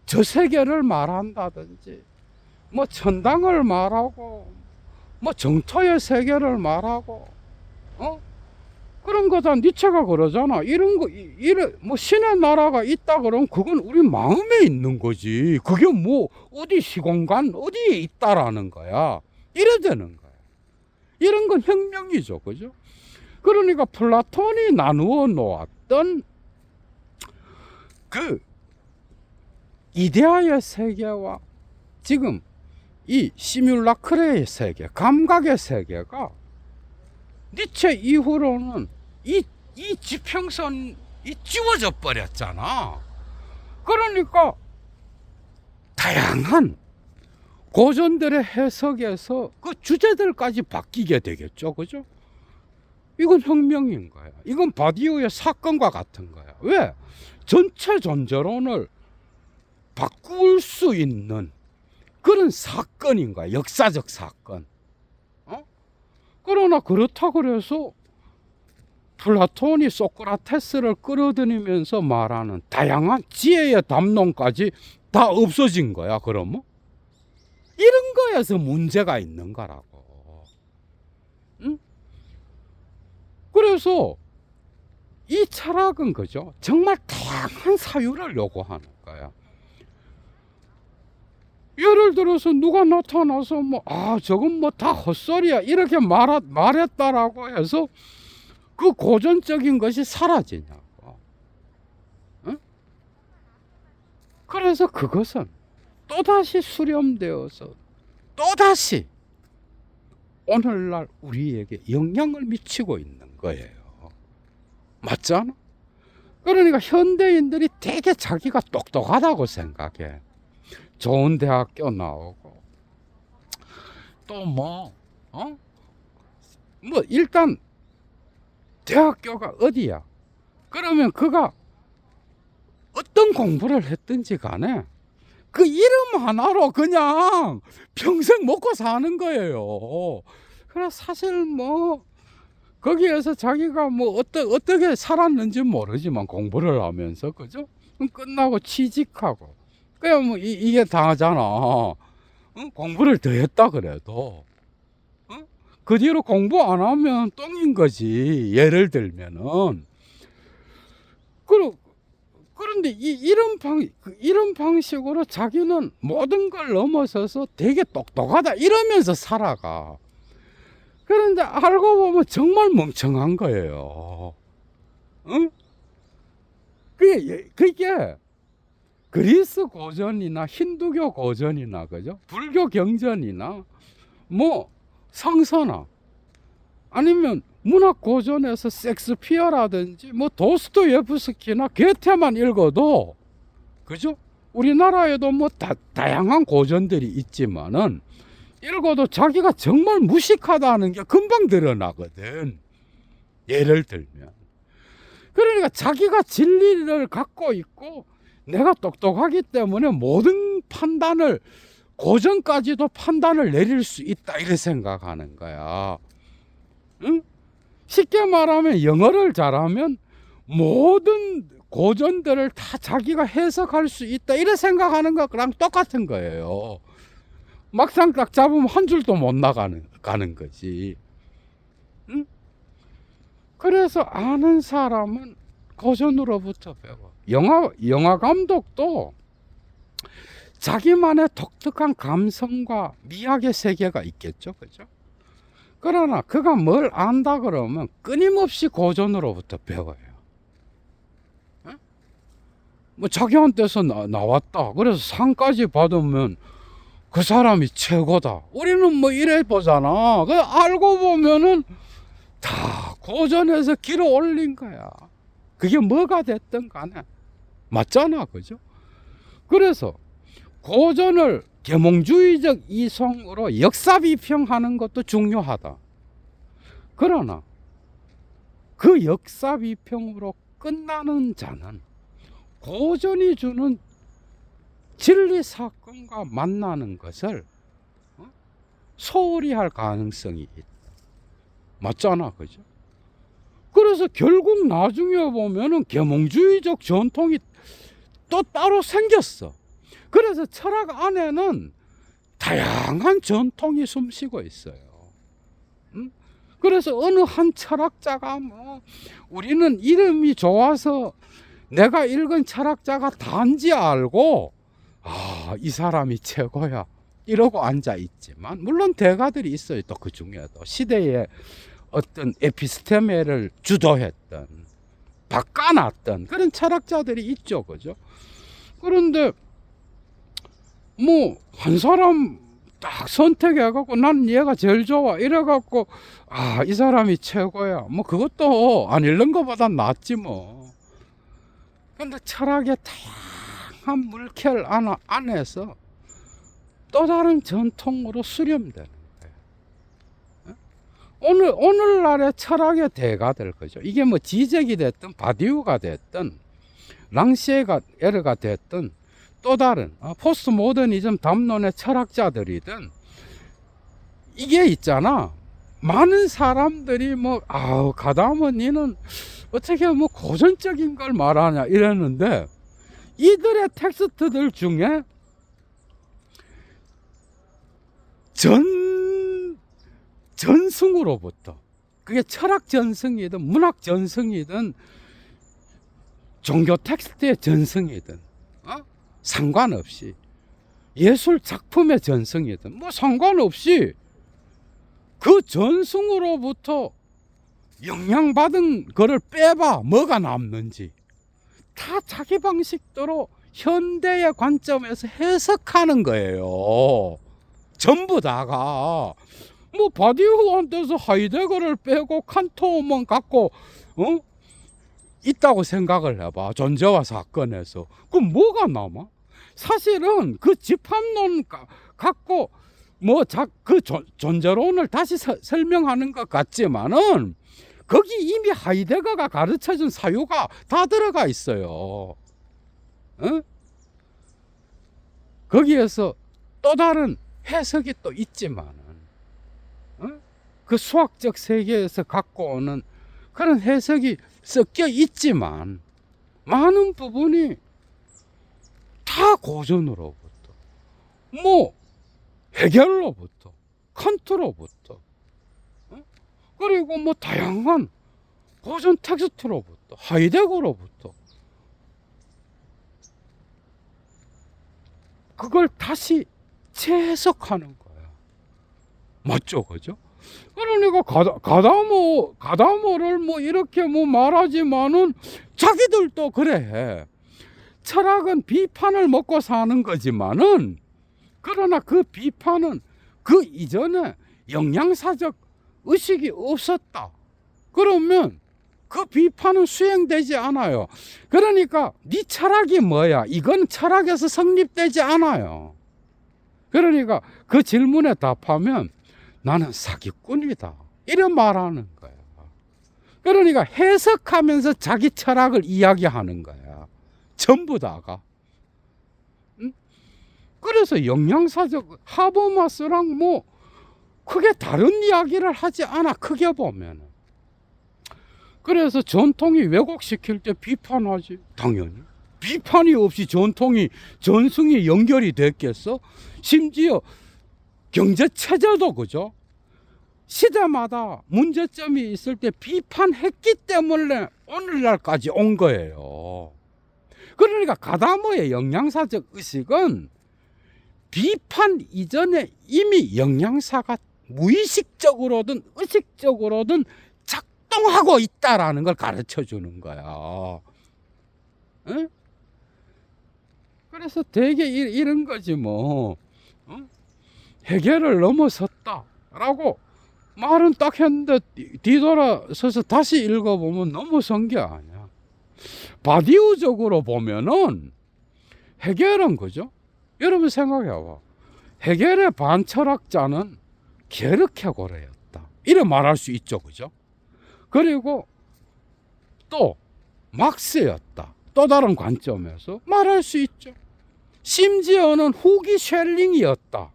Speaker 1: 저 세계를 말한다든지 뭐 천당을 말하고 뭐 정토의 세계를 말하고 그런 거다. 니체가 그러잖아. 이런 거 이래 뭐 신의 나라가 있다 그러면 그건 우리 마음에 있는 거지. 그게 뭐 어디 시공간 어디에 있다라는 거야. 이래 되는 거야. 이런 건 혁명이죠. 그죠? 그러니까 플라톤이 나누어 놓았던 그 이데아의 세계와 지금 이 시뮬라크레의 세계, 감각의 세계가 니체 이후로는 이 지평선이 지워져 버렸잖아. 그러니까 다양한 고전들의 해석에서 그 주제들까지 바뀌게 되겠죠. 그죠? 이건 혁명인 거야. 이건 바디우의 사건과 같은 거야. 왜? 전체 존재론을 바꿀 수 있는 그런 사건인 거야. 역사적 사건. 그러나 그렇다 그래서 플라톤이 소크라테스를 끌어들이면서 말하는 다양한 지혜의 담론까지 다 없어진 거야. 그러면 이런 거에서 문제가 있는 거라고. 응? 그래서 이 철학은 그죠? 정말 다양한 사유를 요구하는 거야. 예를 들어서 누가 나타나서 저건 다 헛소리야 이렇게 말했다라고 해서 그 고전적인 것이 사라지냐고. 응? 그래서 그것은 또다시 수렴되어서 또다시 오늘날 우리에게 영향을 미치고 있는 거예요. 맞잖아? 그러니까 현대인들이 되게 자기가 똑똑하다고 생각해. 좋은 대학교 나오고 또 일단 대학교가 어디야? 그러면 그가 어떤 공부를 했든지 간에 그 이름 하나로 그냥 평생 먹고 사는 거예요. 그래서 사실 거기에서 자기가 어떻게 살았는지 모르지만 공부를 하면서 그죠? 끝나고 취직하고 그냥 이게 당하잖아. 공부를 더 했다 그래도 그 뒤로 공부 안 하면 똥인 거지. 예를 들면은 그런데 이런 방식으로 자기는 모든 걸 넘어서서 되게 똑똑하다 이러면서 살아가. 그런데 알고 보면 정말 멍청한 거예요. 응? 그게 그리스 고전이나 힌두교 고전이나 그죠? 불교 경전이나 성서나 아니면 문학 고전에서 섹스피어라든지 도스토예프스키나 게테만 읽어도 그죠? 우리나라에도 다양한 고전들이 있지만은 읽어도 자기가 정말 무식하다는 게 금방 드러나거든. 예를 들면 그러니까 자기가 진리를 갖고 있고 내가 똑똑하기 때문에 모든 판단을 고전까지도 판단을 내릴 수 있다 이렇게 생각하는 거야. 응? 쉽게 말하면 영어를 잘하면 모든 고전들을 다 자기가 해석할 수 있다 이래 생각하는 거랑 똑같은 거예요. 막상 딱 잡으면 한 줄도 못 가는 거지. 응? 그래서 아는 사람은 고전으로부터 배워. 영화 감독도 자기만의 독특한 감성과 미학의 세계가 있겠죠, 그죠? 그러나 그가 뭘 안다 그러면 끊임없이 고전으로부터 배워요. 응? 뭐 자기한테서 나왔다. 그래서 상까지 받으면 그 사람이 최고다. 우리는 뭐 이래 보잖아. 그 알고 보면은 다 고전에서 길어 올린 거야. 그게 뭐가 됐든 간에 맞잖아, 그죠? 그래서 고전을 계몽주의적 이성으로 역사 비평하는 것도 중요하다. 그러나 그 역사 비평으로 끝나는 자는 고전이 주는 진리 사건과 만나는 것을 소홀히 할 가능성이 있다. 맞잖아, 그죠? 그래서 결국 나중에 보면은 계몽주의적 전통이 또 따로 생겼어. 그래서 철학 안에는 다양한 전통이 숨쉬고 있어요. 응? 그래서 어느 한 철학자가 뭐 우리는 이름이 좋아서 내가 읽은 철학자가 단지 알고 이 사람이 최고야 이러고 앉아 있지만, 물론 대가들이 있어요. 또 그 중에도 시대의 어떤 에피스테메를 주도했던 바꿔놨던 그런 철학자들이 있죠, 그죠? 그런데 뭐 한 사람 딱 선택해갖고 난 얘가 제일 좋아 이래갖고 이 사람이 최고야, 뭐 그것도 안 읽는 것보단 낫지 뭐. 근데 철학의 다양한 물결 안에서 또 다른 전통으로 수렴되는 거예요. 오늘날의 철학의 대가들, 그죠? 이게 뭐 지적이 됐든 바디우가 됐든 랑시에르가 됐든 또 다른 포스트 모더니즘 담론의 철학자들이든 이게 있잖아. 많은 사람들이 뭐 가다면 니는 어떻게 뭐 고전적인 걸 말하냐 이랬는데, 이들의 텍스트들 중에 전승으로부터, 그게 철학 전승이든 문학 전승이든 종교 텍스트의 전승이든 상관없이, 예술 작품의 전승이든 뭐 상관없이 그 전승으로부터 영향받은 거를 빼봐 뭐가 남는지 다 자기 방식대로 현대의 관점에서 해석하는 거예요. 전부 다가. 뭐 바디우한테서 하이데거를 빼고 칸토만 갖고 있다고 생각을 해봐. 존재와 사건에서. 그럼 뭐가 남아? 사실은 그 집합론 갖고 뭐 그 존재론을 다시 설명하는 것 같지만은 거기 이미 하이데거가 가르쳐준 사유가 다 들어가 있어요. 거기에서 또 다른 해석이 또 있지만은 그 수학적 세계에서 갖고 오는 그런 해석이 섞여 있지만 많은 부분이 다 고전으로부터, 뭐 헤겔로부터 칸트로부터 그리고 뭐 다양한 고전 텍스트로부터 하이데거로부터 그걸 다시 재해석하는 거야. 맞죠, 그죠? 그러니까 가다모를 뭐 이렇게 뭐 말하지만은 자기들도 그래. 철학은 비판을 먹고 사는 거지만은, 그러나 그 비판은 그 이전에 영양사적 의식이 없었다. 그러면 그 비판은 수행되지 않아요. 그러니까 네 철학이 뭐야? 이건 철학에서 성립되지 않아요. 그러니까 그 질문에 답하면 나는 사기꾼이다 이런 말하는 거야. 그러니까 해석하면서 자기 철학을 이야기하는 거야. 전부 다가. 그래서 영양사적 하버마스랑 뭐 크게 다른 이야기를 하지 않아, 크게 보면은. 그래서 전통이 왜곡시킬 때 비판하지, 당연히. 비판이 없이 전승이 연결이 됐겠어? 심지어 경제체제도 그죠? 시대마다 문제점이 있을 때 비판했기 때문에 오늘날까지 온 거예요. 그러니까 가다모의 영양사적 의식은 비판 이전에 이미 영양사가 무의식적으로든 의식적으로든 작동하고 있다라는 걸 가르쳐 주는 거야. 응? 그래서 되게 이런 거지 뭐. 해결을 넘어섰다라고 말은 딱 했는데 뒤돌아서서 다시 읽어보면 넘어선 게 아니야. 바디우적으로 보면은 해결은 그죠? 여러분 생각해봐. 해결의 반철학자는 게르케고르였다. 이래 말할 수 있죠, 그죠? 그리고 또 막스였다. 또 다른 관점에서 말할 수 있죠. 심지어는 후기 쉘링이었다.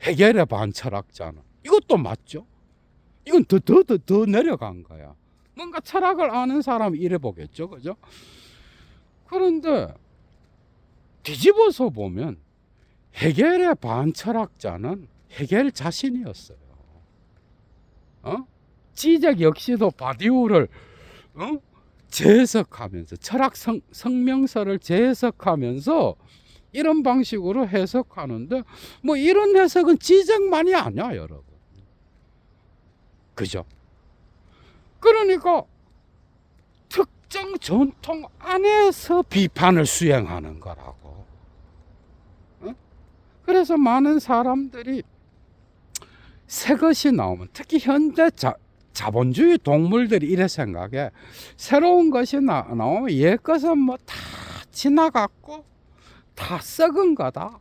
Speaker 1: 해결의 반철학자는. 이것도 맞죠? 이건 더 내려간 거야. 뭔가 철학을 아는 사람이 이래 보겠죠, 그죠? 그런데 뒤집어서 보면 해겔의 반철학자는 해겔 자신이었어요. 지적 역시도 바디우를 재해석하면서 철학 성명서를 재해석하면서 이런 방식으로 해석하는데 뭐 이런 해석은 지적만이 아니야, 여러분. 그죠? 그러니까 특정 전통 안에서 비판을 수행하는 거라고. 그래서 많은 사람들이 새 것이 나오면 특히 현대 자본주의 동물들이 이래 생각해. 새로운 것이 나오면 옛 것은 뭐 다 지나갔고 다 썩은 거다.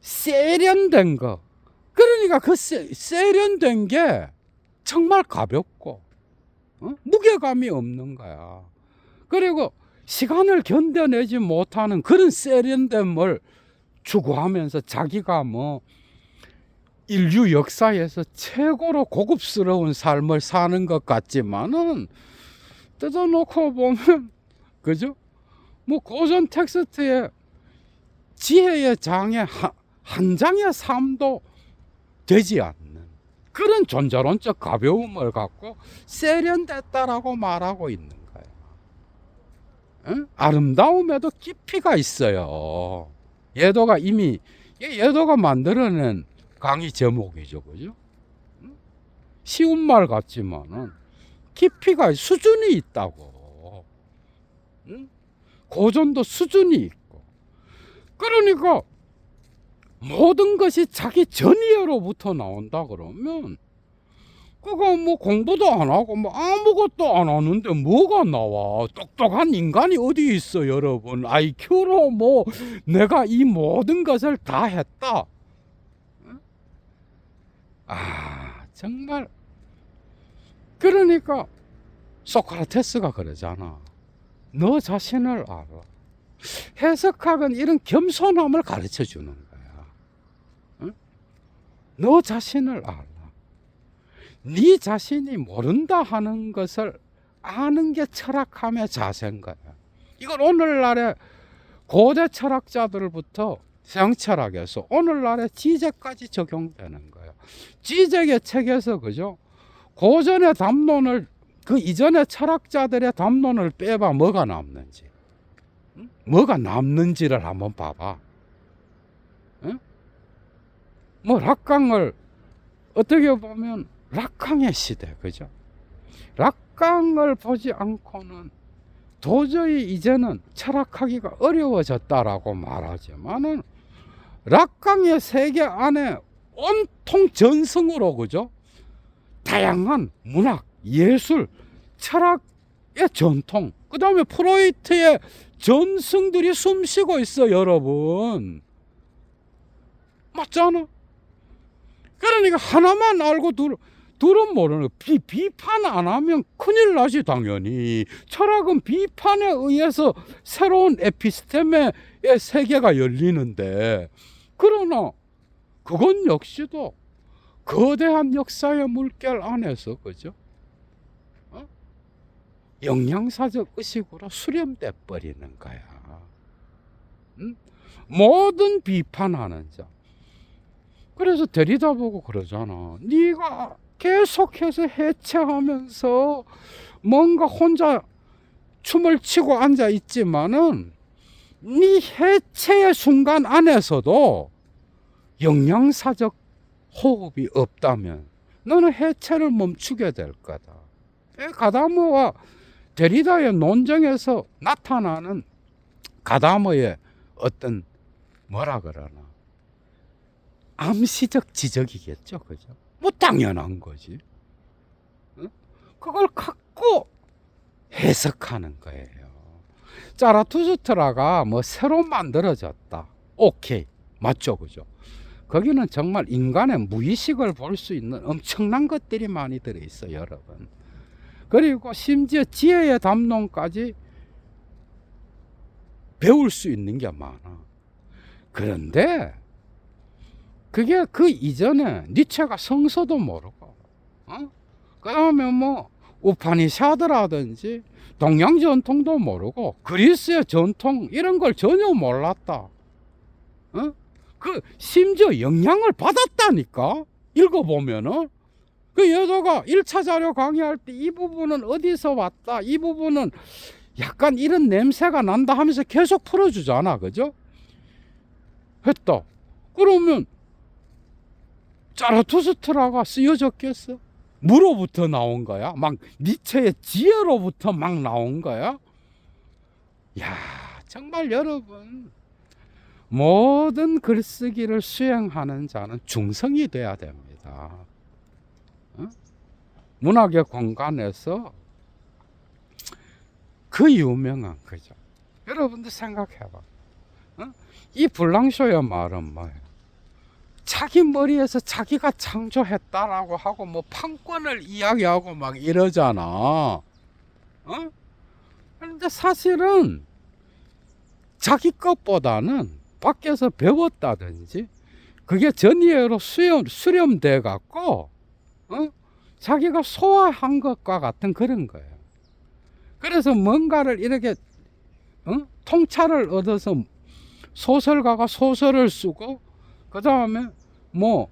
Speaker 1: 세련된 거. 그러니까 그 세련된 게 정말 가볍고 무게감이 없는 거야. 그리고 시간을 견뎌내지 못하는 그런 세련됨을 추구하면서 자기가 뭐 인류 역사에서 최고로 고급스러운 삶을 사는 것 같지만은 뜯어놓고 보면 그죠? 뭐 고전 텍스트에 지혜의 장에 한 장의 삶도 되지 않는 그런 존재론적 가벼움을 갖고 세련됐다라고 말하고 있는 거예요. 응? 아름다움에도 깊이가 있어요. 예도가 이미 예도가 만들어낸 강의 제목이죠, 그죠? 쉬운 말 같지만은 깊이가 수준이 있다고. 고전도 수준이 있고. 그러니까 모든 것이 자기 전이로부터 나온다 그러면 그거 뭐 공부도 안 하고 뭐 아무것도 안 하는데 뭐가 나와? 똑똑한 인간이 어디 있어, 여러분? IQ로 뭐 내가 이 모든 것을 다 했다. 정말. 그러니까 소크라테스가 그러잖아. 너 자신을 알아. 해석학은 이런 겸손함을 가르쳐 주는 거야. 응? 너 자신을 알아. 네 자신이 모른다 하는 것을 아는 게 철학함의 자세인 거야. 이걸 오늘날의 고대 철학자들부터 서양 철학에서 오늘날의 지적까지 적용되는 거예요. 지적의 책에서 그죠? 고전의 담론을 그 이전의 철학자들의 담론을 빼봐 뭐가 남는지. 뭐가 남는지를 한번 봐봐. 뭐 락강을 어떻게 보면 락강의 시대, 그죠? 락강을 보지 않고는 도저히 이제는 철학하기가 어려워졌다라고 말하지만은 락강의 세계 안에 온통 전승으로 그죠? 다양한 문학, 예술, 철학의 전통, 그 다음에 프로이트의 전승들이 숨쉬고 있어, 여러분. 맞잖아. 그러니까 하나만 알고 둘은 모르는 거야. 비판 안 하면 큰일 나지, 당연히. 철학은 비판에 의해서 새로운 에피스테메의 세계가 열리는데, 그러나 그건 역시도 거대한 역사의 물결 안에서, 그죠? 영양사적 의식으로 수렴돼 버리는 거야. 모든 비판하는 자. 그래서 데리다보고 그러잖아. 네가 계속해서 해체하면서 뭔가 혼자 춤을 치고 앉아 있지만은 네 해체의 순간 안에서도 영양사적 호흡이 없다면 너는 해체를 멈추게 될 거다. 가다머와 데리다의 논쟁에서 나타나는 가다머의 어떤 뭐라 그러나 암시적 지적이겠죠, 그죠? 뭐 당연한 거지. 그걸 갖고 해석하는 거예요. 자라투스트라가 뭐 새로 만들어졌다. 오케이, 맞죠, 그죠? 거기는 정말 인간의 무의식을 볼 수 있는 엄청난 것들이 많이 들어있어요, 여러분. 그리고 심지어 지혜의 담론까지 배울 수 있는 게 많아. 그런데 그게 그 이전에 니체가 성서도 모르고, 그 다음에 뭐 우파니샤드라든지 동양 전통도 모르고 그리스의 전통 이런 걸 전혀 몰랐다. 그 심지어 영향을 받았다니까. 읽어보면은 그 여자가 1차 자료 강의할 때 이 부분은 어디서 왔다, 이 부분은 약간 이런 냄새가 난다 하면서 계속 풀어주잖아, 그죠? 했다. 그러면 자라투스트라가 쓰여졌겠어? 무로부터 나온 거야? 막 니체의 지혜로부터 막 나온 거야? 야, 정말 여러분, 모든 글쓰기를 수행하는 자는 중성이 돼야 됩니다. 문학의 공간에서 그 유명한 거죠. 여러분들 생각해봐. 이 블랑쇼의 말은 뭐예요? 자기 머리에서 자기가 창조했다라고 하고 뭐 판권을 이야기하고 막 이러잖아. 그런데 사실은 자기 것보다는 밖에서 배웠다든지 그게 전이해로 수렴돼 갖고 자기가 소화한 것과 같은 그런 거예요. 그래서 뭔가를 이렇게 통찰을 얻어서 소설가가 소설을 쓰고 그 다음에 뭐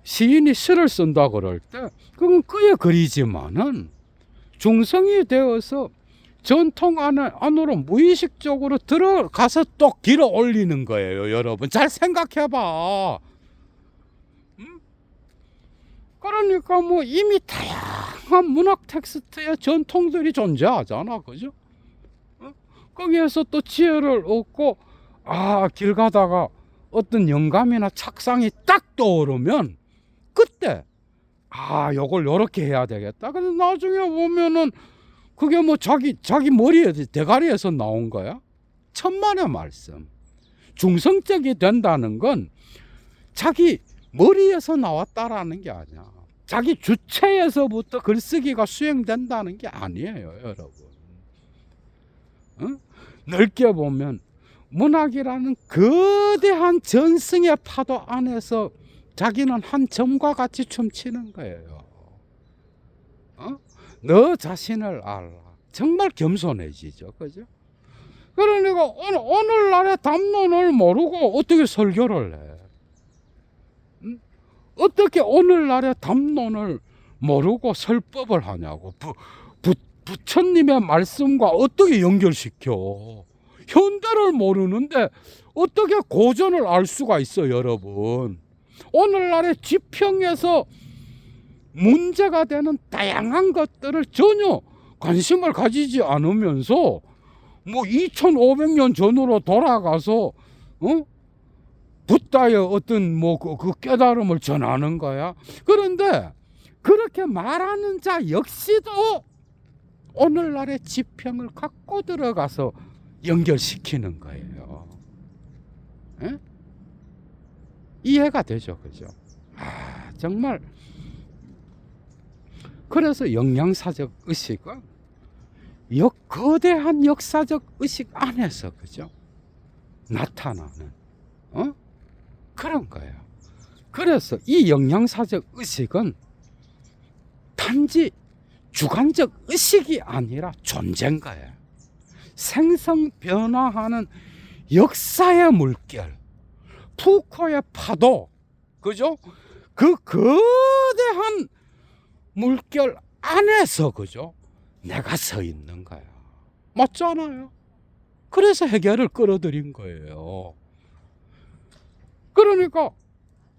Speaker 1: 시인이 시를 쓴다 그럴 때 그건 그의 글이지만은 중성이 되어서 전통 안으로 무의식적으로 들어가서 또 길어 올리는 거예요, 여러분. 잘 생각해봐. 그러니까 뭐 이미 다양한 문학 텍스트의 전통들이 존재하잖아, 그죠? 거기에서 또 지혜를 얻고 길 가다가 어떤 영감이나 착상이 딱 떠오르면 그때 요걸 요렇게 해야 되겠다. 근데 나중에 보면은 그게 뭐 자기 머리에 대가리에서 나온 거야. 천만의 말씀. 중성적이 된다는 건 자기 머리에서 나왔다라는 게 아니야. 자기 주체에서부터 글쓰기가 수행된다는 게 아니에요, 여러분. 넓게 보면 문학이라는 거대한 전승의 파도 안에서 자기는 한 점과 같이 춤추는 거예요. 너 자신을 알라. 정말 겸손해지죠, 그죠? 그러니까 오늘날의 담론을 모르고 어떻게 설교를 해? 어떻게 오늘날의 담론을 모르고 설법을 하냐고. 부처님의 말씀과 어떻게 연결시켜? 현대를 모르는데 어떻게 고전을 알 수가 있어, 여러분? 오늘날의 지평에서 문제가 되는 다양한 것들을 전혀 관심을 가지지 않으면서 뭐 2500년 전으로 돌아가서 붓다의 어떤 뭐 그 깨달음을 전하는 거야. 그런데 그렇게 말하는 자 역시도 오늘날의 지평을 갖고 들어가서 연결시키는 거예요. 에? 이해가 되죠, 그죠? 정말. 그래서 영양사적 의식은 거대한 역사적 의식 안에서, 그죠? 나타나는 그런 거예요. 그래서 이 영양사적 의식은 단지 주관적 의식이 아니라 존재인 거예요. 생성 변화하는 역사의 물결, 푸코의 파도, 그죠? 그 거대한 물결 안에서, 그죠? 내가 서 있는 거야. 맞잖아요. 그래서 해결을 끌어들인 거예요. 그러니까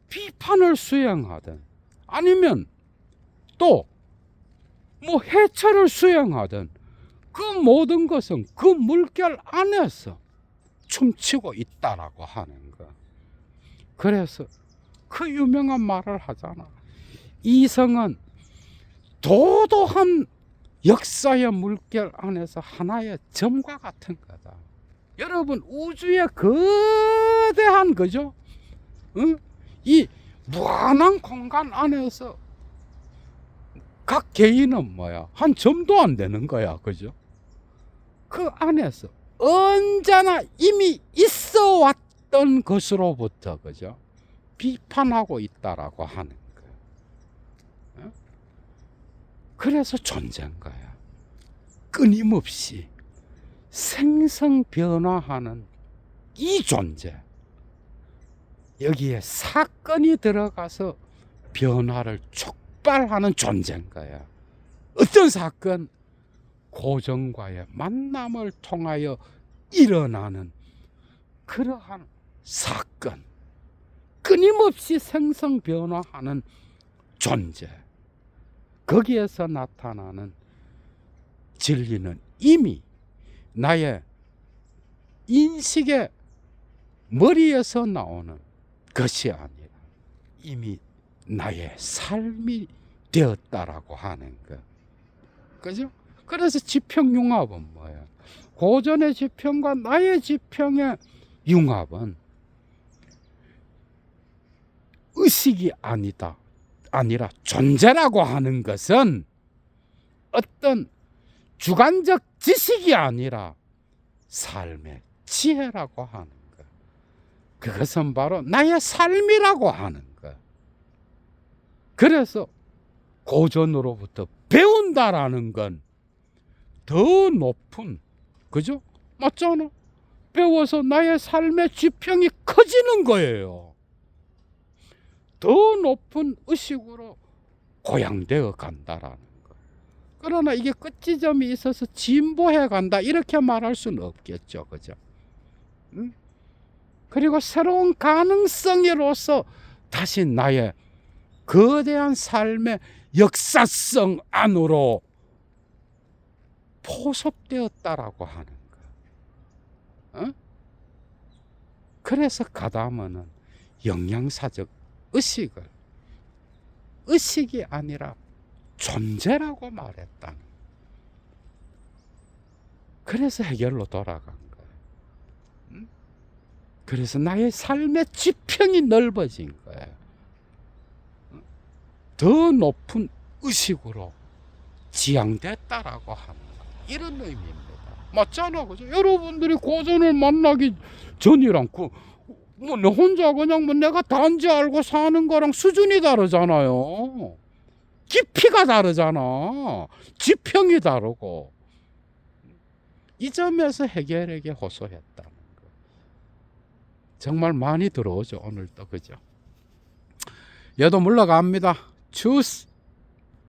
Speaker 1: 비판을 수행하든 아니면 또 뭐 해체를 수행하든 그 모든 것은 그 물결 안에서 춤추고 있다라고 하는 거. 그래서 그 유명한 말을 하잖아. 이성은 도도한 역사의 물결 안에서 하나의 점과 같은 거다. 여러분, 우주의 거대한, 그죠? 응? 이 무한한 공간 안에서 각 개인은 뭐야? 한 점도 안 되는 거야. 그죠? 그 안에서 언제나 이미 있어 왔던 것으로부터, 그죠? 비판하고 있다라고 하는 거야. 그래서 존재인 거야. 끊임없이 생성 변화하는 이 존재. 여기에 사건이 들어가서 변화를 촉발하는 존재인 거야. 어떤 사건? 고정과의 만남을 통하여 일어나는 그러한 사건. 끊임없이 생성 변화하는 존재. 거기에서 나타나는 진리는 이미 나의 인식의 머리에서 나오는 것이 아니라 이미 나의 삶이 되었다라고 하는 것. 그죠? 그래서 지평융합은 뭐야? 고전의 지평과 나의 지평의 융합은 의식이 아니라 존재라고 하는 것은 어떤 주관적 지식이 아니라 삶의 지혜라고 하는 것. 그것은 바로 나의 삶이라고 하는 것. 그래서 고전으로부터 배운다라는 건 더 높은, 그죠? 맞잖아. 배워서 나의 삶의 지평이 커지는 거예요. 더 높은 의식으로 고양되어 간다라는 거. 그러나 이게 끝지점이 있어서 진보해 간다 이렇게 말할 수는 없겠죠. 그죠? 응? 그리고 새로운 가능성으로서 다시 나의 거대한 삶의 역사성 안으로 포섭되었다라고 하는 거. 어? 그래서 가다머는 영양사적 의식이 아니라 존재라고 말했다는. 그래서 해결로 돌아간 거예요. 응? 그래서 나의 삶의 지평이 넓어진 거예요. 더 높은 의식으로 지향됐다라고 하는 거예요. 이런 의미입니다. 맞잖아, 그죠? 여러분들이 고전을 만나기 전이랑 뭐 혼자 그냥 뭐 내가 단지 알고 사는 거랑 수준이 다르잖아요. 깊이가 다르잖아. 지평이 다르고. 이 점에서 해결에게 호소했다는 거. 정말 많이 들어오죠, 오늘도. 그죠? 얘도 물러갑니다. 추스.